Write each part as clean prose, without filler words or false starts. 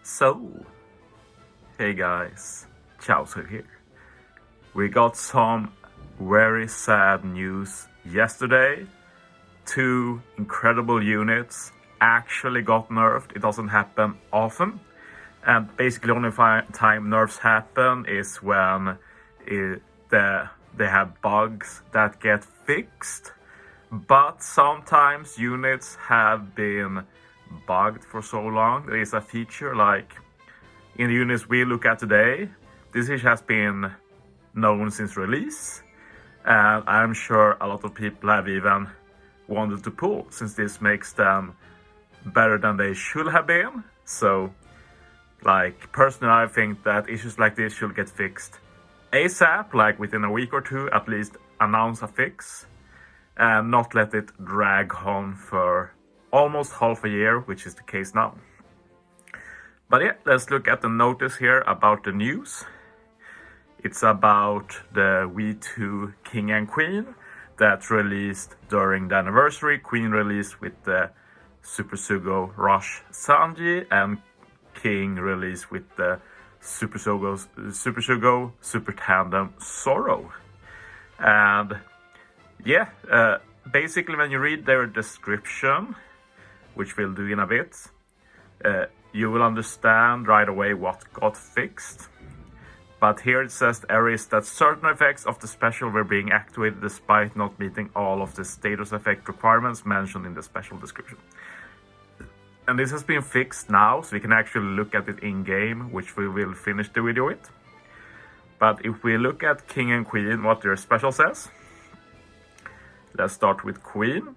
So, hey guys, Chauzu here. We got some very sad news yesterday. 2 incredible units actually got nerfed. It doesn't happen often. And basically the only time nerfs happen is when they have bugs that get fixed. But sometimes units have been bugged for so long. There is a feature like in the units we look at today. This issue has been known since release, and I'm sure a lot of people have even wanted to pull, since this makes them better than they should have been. So, like, personally, I think that issues like this should get fixed ASAP, like within a week or two, at least announce a fix, and not let it drag on for almost half a year, which is the case now. But yeah, let's look at the notice here about the news. It's about the V2 King and Queen that released during the anniversary. Queen released with the Super Sugo Rush Sanji, and King released with the Super Sugo Super Tandem Sorrow. And yeah, basically when you read their description, which we'll do in a bit, you will understand right away what got fixed. But here it says the error is that certain effects of the special were being activated despite not meeting all of the status effect requirements mentioned in the special description. And this has been fixed now, so we can actually look at it in game, which we will finish the video with. But if we look at King and Queen, what their special says, let's start with Queen.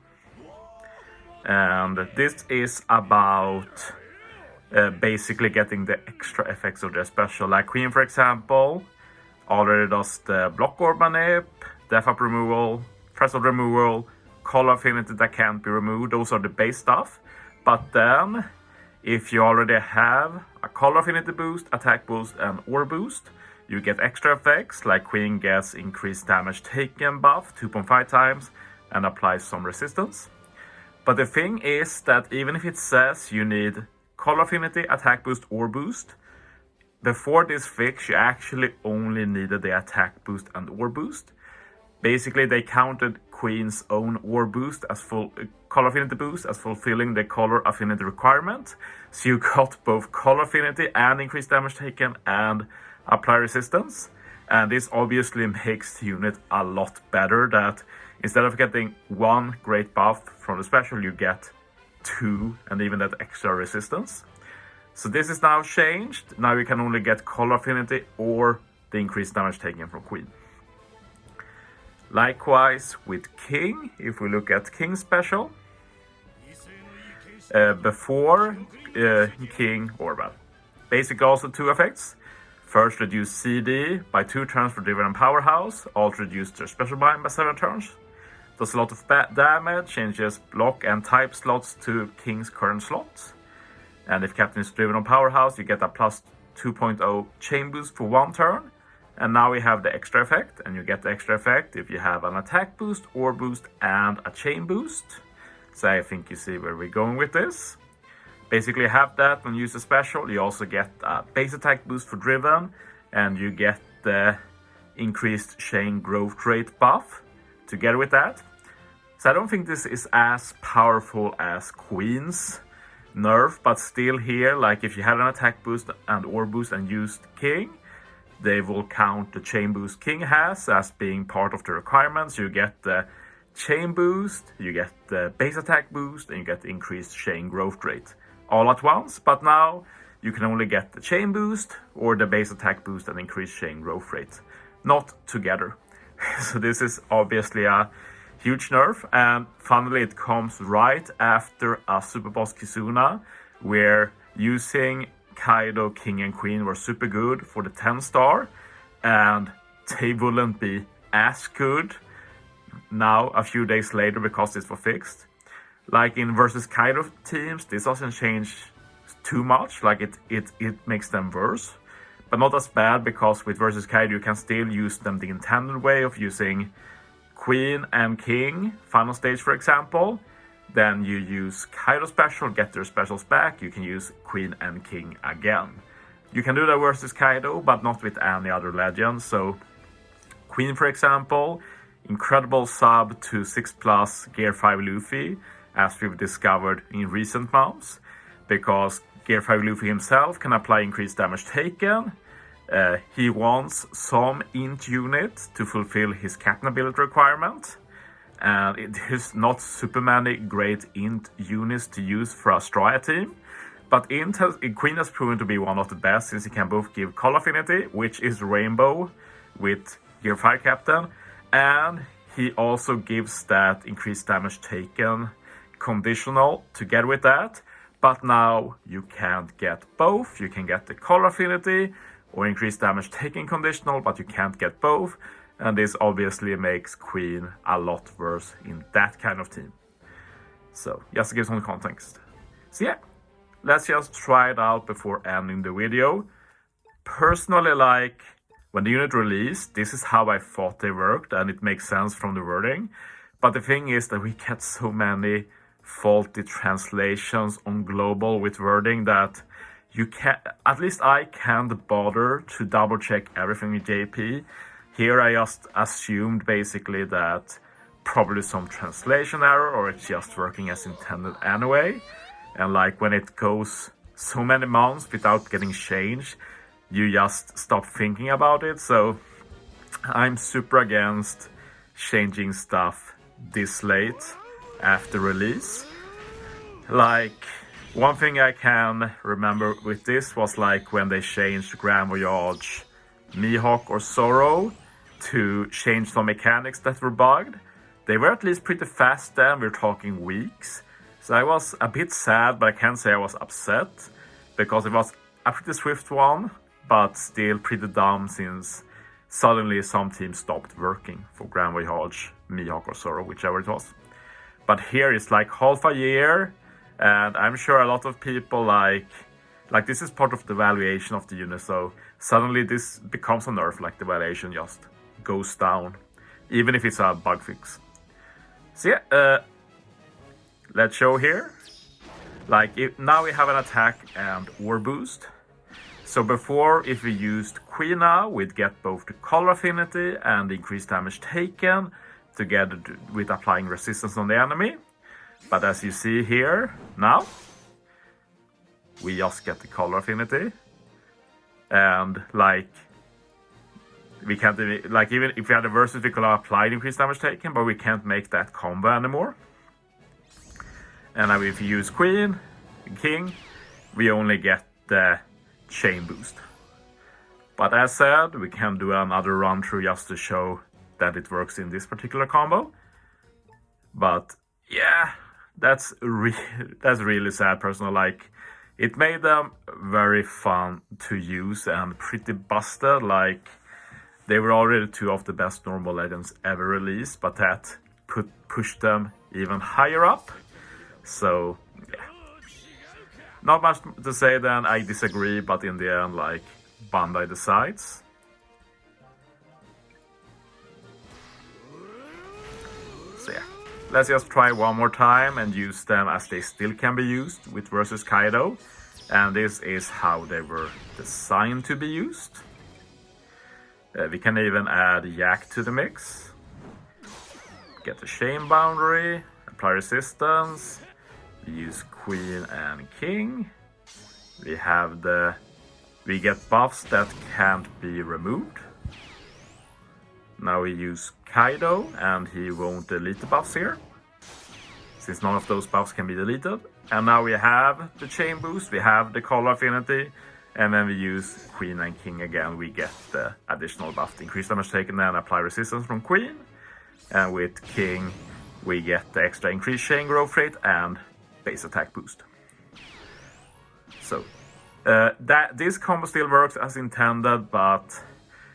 And this is about basically getting the extra effects of their special. Like Queen, for example, already does the block orb manip, death up removal, threshold removal, color affinity that can't be removed. Those are the base stuff. But then, if you already have a color affinity boost, attack boost, and orb boost, you get extra effects. Like Queen gets increased damage taken buff 2.5 times and applies some resistance. But the thing is that even if it says you need color affinity, attack boost, or boost, before this fix you actually only needed the attack boost and or boost. Basically they counted Queen's own or boost as full color affinity boost as fulfilling the color affinity requirement. So you got both color affinity and increased damage taken and apply resistance. And this obviously makes the unit a lot better, that instead of getting 1 great buff from the special, you get 2 and even that extra resistance. So this is now changed. Now you can only get color affinity or the increased damage taken from Queen. Likewise with King, if we look at King's special, before King Orban, basically also 2 effects. First, reduce CD by 2 turns for Driven and Powerhouse. Also reduce their special bind by 7 turns. Does a lot of damage, changes block and type slots to King's current slots. And if Captain is Driven on Powerhouse, you get a plus 2.0 chain boost for 1 turn. And now we have the extra effect, and you get the extra effect if you have an attack boost, or boost, and a chain boost. So I think you see where we're going with this. Basically you have that when you use a special. You also get a base attack boost for Driven, and you get the increased chain growth rate buff together with that. So I don't think this is as powerful as Queen's nerf, but still here, like if you had an attack boost and or boost and used King, they will count the chain boost King has as being part of the requirements. You get the chain boost, you get the base attack boost, and you get the increased chain growth rate all at once. But now you can only get the chain boost or the base attack boost and increased chain growth rate, not together. So this is obviously a huge nerf, and finally it comes right after a Super Boss Kizuna, where using Kaido, King and Queen were super good for the 10 star, and they wouldn't be as good now a few days later because this was fixed. Like in versus Kaido teams, this doesn't change too much, like it makes them worse, but not as bad, because with versus Kaido you can still use them the intended way of using Queen and King final stage, for example, Then you use Kaido special, get their specials back. You can use Queen and King again. You can do that versus Kaido, but not with any other legend. So Queen, for example, incredible sub to 6+ Gear 5 Luffy, as we've discovered in recent months, because Gear 5 Luffy himself can apply increased damage taken. He wants some int unit to fulfill his captain ability requirement. And there's not super many great int units to use for a Straya team. But Queen has proven to be one of the best, since he can both give Call Affinity, which is Rainbow with Gear 5 Captain, and he also gives that increased damage taken conditional together with that. But now you can't get both. You can get the Call Affinity or increased damage taken conditional, but you can't get both. And this obviously makes Queen a lot worse in that kind of team. So just to give some context. So yeah, let's just try it out before ending the video. Personally, like, when the unit released, this is how I thought they worked, and it makes sense from the wording. But the thing is that we get so many faulty translations on global with wording that you can't, at least I can't bother to double check everything in JP. Here I just assumed basically that probably some translation error, or it's just working as intended anyway. And like when it goes so many months without getting changed, you just stop thinking about it. So I'm super against changing stuff this late after release. Like, one thing I can remember with this was like when they changed Grand Voyage, Mihawk or Zoro to change some mechanics that were bugged. They were at least pretty fast then, we're talking weeks. So I was a bit sad, but I can't say I was upset, because it was a pretty swift one, but still pretty dumb, since suddenly some teams stopped working for Grand Voyage, Mihawk or Zoro, whichever it was. But here it's like half a year, and I'm sure a lot of people like this is part of the valuation of the unit, so suddenly this becomes a nerf, like the valuation just goes down, even if it's a bug fix. So yeah, let's show here. Like, now we have an attack and war boost. So before, if we used Queen now, we'd get both the Color Affinity and the increased damage taken, together with applying resistance on the enemy. But as you see here, now, we just get the Color Affinity. And like, we can't, like, even if we had a versus, we could have applied increased damage taken, but we can't make that combo anymore. And now if you use Queen and King, we only get the chain boost. But as said, we can do another run through just to show that it works in this particular combo. But yeah, that's really sad personally. Like, it made them very fun to use and pretty busted. Like, they were already two of the best normal legends ever released, but that pushed them even higher up. So yeah, not much to say then. I disagree, but in the end, like, Bandai decides. So yeah, let's just try one more time and use them as they still can be used with versus Kaido. And this is how they were designed to be used. We can even add Yak to the mix. Get the chain boundary, apply resistance. We use Queen and King. We get buffs that can't be removed. Now we use Kaido, and he won't delete the buffs here, since none of those buffs can be deleted. And now we have the chain boost, we have the Color Affinity, and then we use Queen and King again. We get the additional buff, the increased damage taken and apply resistance from Queen. And with King, we get the extra increased chain growth rate and base attack boost. So this combo still works as intended, but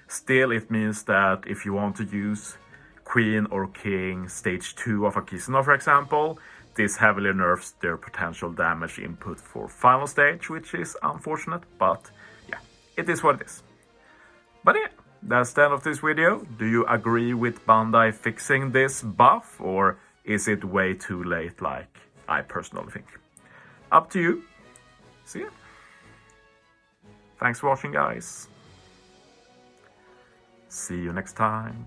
still it means that if you want to use Queen or King stage 2 of a Kisuna, for example, this heavily nerfs their potential damage input for final stage, which is unfortunate, but yeah, it is what it is. But yeah, that's the end of this video. Do you agree with Bandai fixing this buff, or is it way too late, like I personally think? Up to you. See ya. Thanks for watching, guys. See you next time.